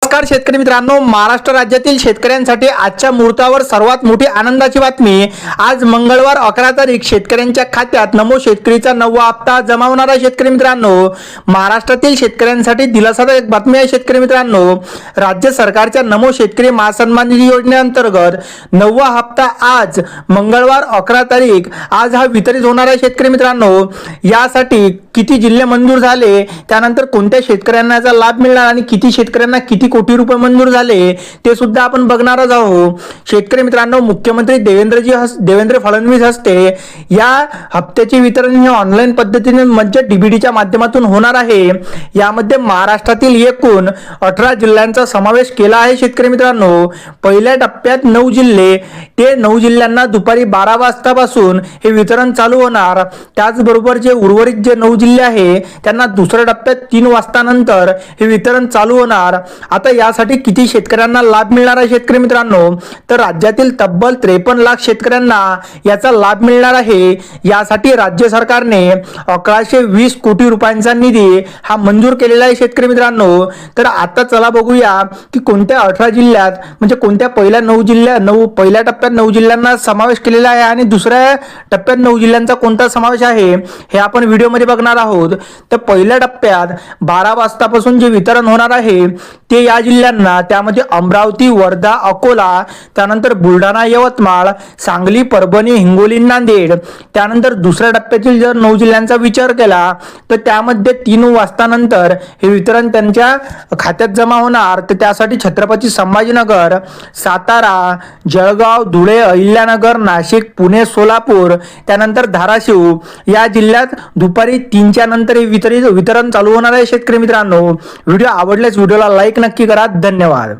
नमस्कार शेतकरी मित्रांनो, महाराष्ट्र राज्यातील शेतकऱ्यांसाठी आजच्या मुहूर्तावर सर्वात मोठी आनंदाची बातमी। आज मंगळवार 11 तारीख शेतकऱ्यांच्या खात्यात नमो शेतकरीचा 9वा हप्ता जमा होणार आहे। शेतकरी मित्रांनो, महाराष्ट्रातील शेतकऱ्यांसाठी दिलासादायक बातमी आहे। शेतकरी मित्रांनो, राज्य सरकारच्या नमो शेतकरी महासन्मान निधी योजनेअंतर्गत 9वा हप्ता आज मंगळवार 11 तारीख आज हा वितरित होणार आहे। शेतकरी मित्रांनो, यासाठी किती जिल्हे मंजूर झाले, त्यानंतर कोणत्या शेतकऱ्यांना याचा लाभ मिळणार आणि किती शेतकऱ्यांना किती कोटी रुपये मंजूर झाले ते सुद्धा आपण बघणारच आहोत। शेतकरी मित्रांनो, मुख्यमंत्री देवेंद्र फडणवीस हस्ते या हप्त्याचे वितरण हे ऑनलाईन पद्धतीने म्हणजे डीबीटीच्या माध्यमातून होणार आहे। यामध्ये महाराष्ट्रातील एकूण 18 जिल्ह्यांचा समावेश केला आहे। शेतकरी मित्रांनो, पहिल्या टप्प्यात 9 जिल्हे, ते 9 जिल्ह्यांना दुपारी 12 वाजतापासून हे वितरण चालू होणार। त्याचबरोबर जे उर्वरित जे 9 जिल्हे आहे त्यांना दुसऱ्या टप्प्यात 3 वाजता नंतर हे वितरण चालू होणार। आता यासाठी किती शेतकऱ्यांना लाभ मिळणार आहे शेतकरी मित्रांनो, तर राज्यातील तब्बल 53 लाख शेतकऱ्यांना याचा लाभ मिळणार आहे। यासाठी राज्य सरकारने 1120 कोटी रुपयांचा निधी हा मंजूर केलेला आहे। शेतकरी मित्रांनो, तर आता चला बघूया की कोणत्या 18 जिल्ह्यात म्हणजे कोणत्या पहिल्या 9 पहिल्या टप्प्यात 9 जिल्ह्यांना समावेश केलेला आहे आणि दुसऱ्या टप्प्यात 9 जिल्ह्यांचा कोणता समावेश आहे हे आपण व्हिडिओमध्ये बघणार आहोत। तर पहिल्या टप्प्यात 12 वाजतापासून जे वितरण होणार आहे ते या जिल्ह्यांना, त्यामध्ये अमरावती, वर्धा, अकोला, त्यानंतर बुलढाणा, यवतमाळ, सांगली, परभणी, हिंगोली, नांदेड। त्यानंतर दुसऱ्या टप्प्यातील जर 9 जिल्ह्यांचा विचार केला तर त्यामध्ये 3 वाजता नंतर हे वितरण त्यांच्या खात्यात जमा होणार। तर त्यासाठी छत्रपती संभाजीनगर, सातारा, जळगाव, धुळे, अहिल्यानगर, नाशिक, पुणे, सोलापूर, त्यानंतर धाराशिव या जिल्ह्यात दुपारी 3च्या नंतर हे वितरण चालू होणार आहे। शेतकरी मित्रांनो, व्हिडिओ आवडल्यास व्हिडिओला लाईक नक्की करा। धन्यवाद।